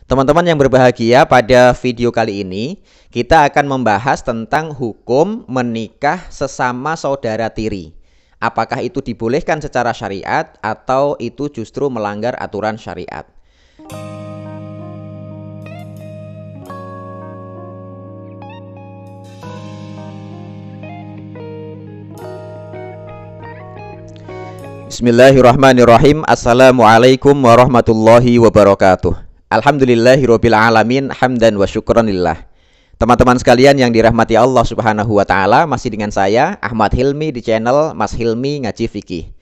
Teman-teman yang berbahagia, pada video kali ini kita akan membahas tentang hukum menikah sesama saudara tiri. Apakah itu dibolehkan secara syariat atau itu justru melanggar aturan syariat? Bismillahirrahmanirrahim. Assalamualaikum warahmatullahi wabarakatuh. Alhamdulillahirabbil alamin, hamdan wa syukranillah. Teman-teman sekalian yang dirahmati Allah Subhanahu wa taala, masih dengan saya Ahmad Hilmi di channel Mas Hilmi Ngaji Fikih.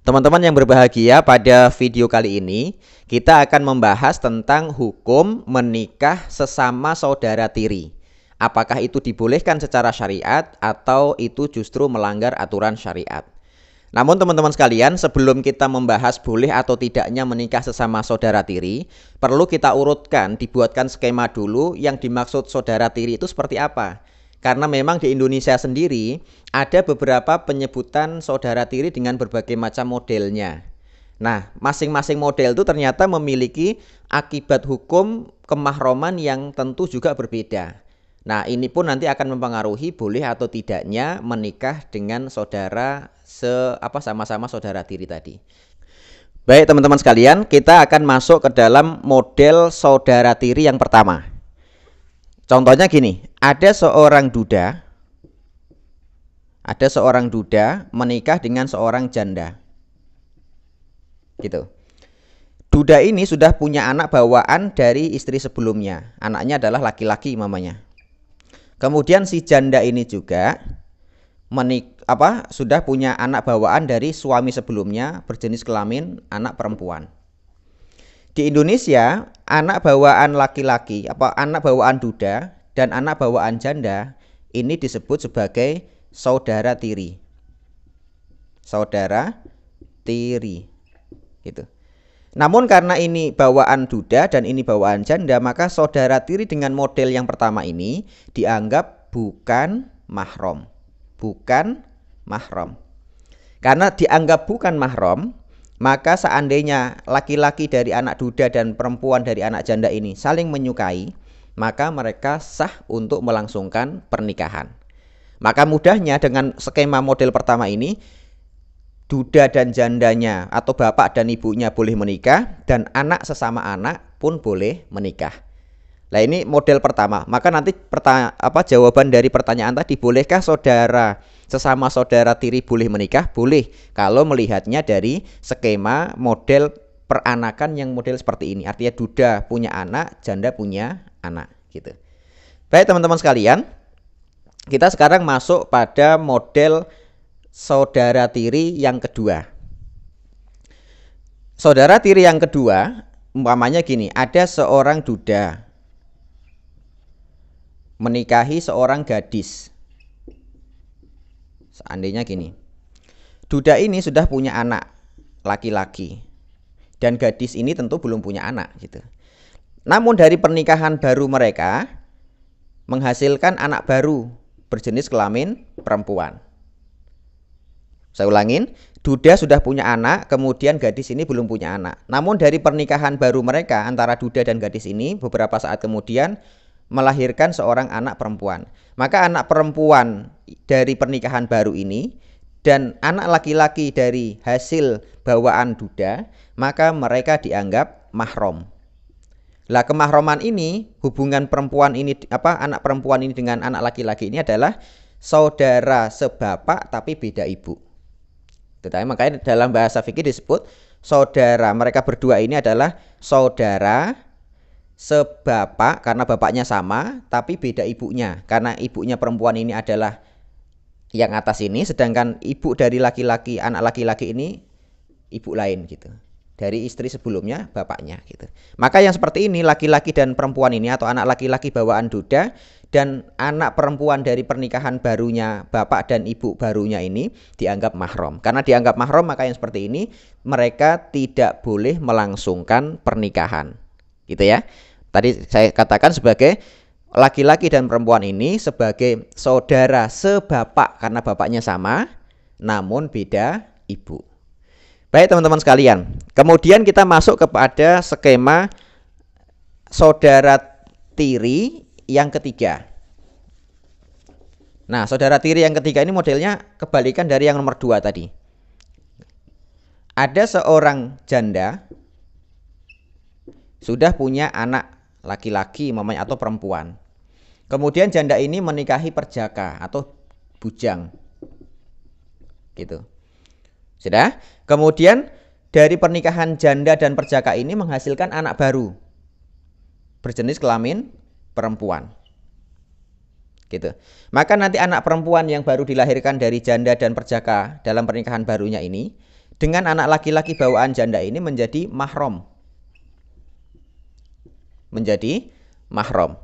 Teman-teman yang berbahagia, pada video kali ini kita akan membahas tentang hukum menikah sesama saudara tiri. Apakah itu dibolehkan secara syariat atau itu justru melanggar aturan syariat? Namun teman-teman sekalian, sebelum kita membahas boleh atau tidaknya menikah sesama saudara tiri, perlu kita urutkan, dibuatkan skema dulu yang dimaksud saudara tiri itu seperti apa. Karena memang di Indonesia sendiri ada beberapa penyebutan saudara tiri dengan berbagai macam modelnya. Nah, masing-masing model itu ternyata memiliki akibat hukum kemahroman yang tentu juga berbeda. Nah, ini pun nanti akan mempengaruhi boleh atau tidaknya menikah dengan saudara sama-sama saudara tiri tadi. Baik teman-teman sekalian, kita akan masuk ke dalam model saudara tiri yang pertama. Contohnya gini, ada seorang duda menikah dengan seorang janda. Gitu. Duda ini sudah punya anak bawaan dari istri sebelumnya. Anaknya adalah laki-laki mamanya. Kemudian si janda ini juga sudah punya anak bawaan dari suami sebelumnya berjenis kelamin anak perempuan. Di Indonesia, anak bawaan laki-laki, anak bawaan duda dan anak bawaan janda ini disebut sebagai saudara tiri. Saudara tiri. Gitu. Namun karena ini bawaan duda dan ini bawaan janda, maka saudara tiri dengan model yang pertama ini dianggap bukan mahram. Bukan mahram. Karena dianggap bukan mahram, maka seandainya laki-laki dari anak duda dan perempuan dari anak janda ini saling menyukai, maka mereka sah untuk melangsungkan pernikahan. Maka mudahnya dengan skema model pertama ini, duda dan jandanya atau bapak dan ibunya boleh menikah dan anak sesama anak pun boleh menikah. Nah, ini model pertama. Maka nanti jawaban dari pertanyaan tadi, bolehkah sesama saudara tiri boleh menikah? Boleh, kalau melihatnya dari skema model peranakan yang model seperti ini. Artinya duda punya anak, janda punya anak, gitu. Baik teman-teman sekalian, kita sekarang masuk pada model saudara tiri yang kedua. Saudara tiri yang kedua, umpamanya gini, ada seorang duda menikahi seorang gadis. Seandainya gini, duda ini sudah punya anak laki-laki dan gadis ini tentu belum punya anak, gitu. Namun dari pernikahan baru mereka menghasilkan anak baru berjenis kelamin perempuan. Saya ulangin, duda sudah punya anak, kemudian gadis ini belum punya anak. Namun dari pernikahan baru mereka antara duda dan gadis ini beberapa saat kemudian melahirkan seorang anak perempuan. Maka anak perempuan dari pernikahan baru ini dan anak laki-laki dari hasil bawaan duda, maka mereka dianggap mahram. Lah, kemahroman ini, hubungan perempuan ini anak perempuan ini dengan anak laki-laki ini adalah saudara sebapak tapi beda ibu. Tetapi makanya dalam bahasa fikih disebut saudara, mereka berdua ini adalah saudara sebapak karena bapaknya sama tapi beda ibunya. Karena ibunya perempuan ini adalah yang atas ini, sedangkan ibu dari laki-laki, anak laki-laki ini ibu lain, gitu. Dari istri sebelumnya bapaknya, gitu. Maka yang seperti ini, laki-laki dan perempuan ini atau anak laki-laki bawaan duda dan anak perempuan dari pernikahan barunya bapak dan ibu barunya ini dianggap mahram. Karena dianggap mahram, maka yang seperti ini mereka tidak boleh melangsungkan pernikahan, gitu ya. Tadi saya katakan sebagai laki-laki dan perempuan ini sebagai saudara sebapak karena bapaknya sama namun beda ibu. Baik teman-teman sekalian, kemudian kita masuk kepada skema saudara tiri yang ketiga. Nah, saudara tiri yang ketiga ini modelnya kebalikan dari yang nomor 2 tadi. Ada seorang janda sudah punya anak laki-laki mamanya atau perempuan. Kemudian janda ini menikahi perjaka atau bujang. Gitu. Sudah? Kemudian dari pernikahan janda dan perjaka ini menghasilkan anak baru berjenis kelamin perempuan. Gitu. Maka nanti anak perempuan yang baru dilahirkan dari janda dan perjaka dalam pernikahan barunya ini dengan anak laki-laki bawaan janda ini menjadi mahram. Menjadi mahram.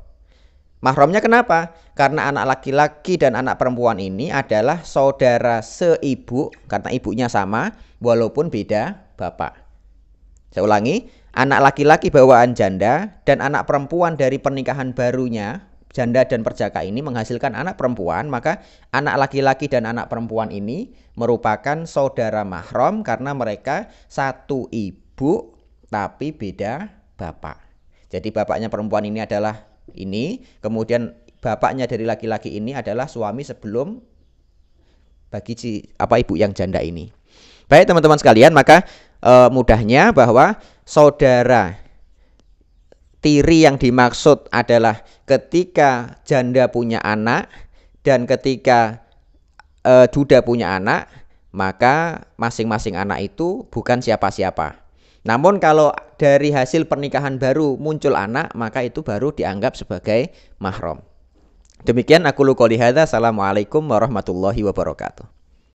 Mahramnya kenapa? Karena anak laki-laki dan anak perempuan ini adalah saudara seibu karena ibunya sama walaupun beda bapak. Saya ulangi, anak laki-laki bawaan janda dan anak perempuan dari pernikahan barunya janda dan perjaka ini menghasilkan anak perempuan, maka anak laki-laki dan anak perempuan ini merupakan saudara mahram karena mereka satu ibu tapi beda bapak. Jadi bapaknya perempuan ini adalah ini, kemudian bapaknya dari laki-laki ini adalah suami sebelum bagi ibu yang janda ini. Baik teman-teman sekalian, maka mudahnya bahwa saudara tiri yang dimaksud adalah ketika janda punya anak dan ketika duda punya anak, maka masing-masing anak itu bukan siapa-siapa. Namun kalau dari hasil pernikahan baru muncul anak, maka itu baru dianggap sebagai mahram. Demikian aku qouli hadza. Assalamualaikum warahmatullahi wabarakatuh.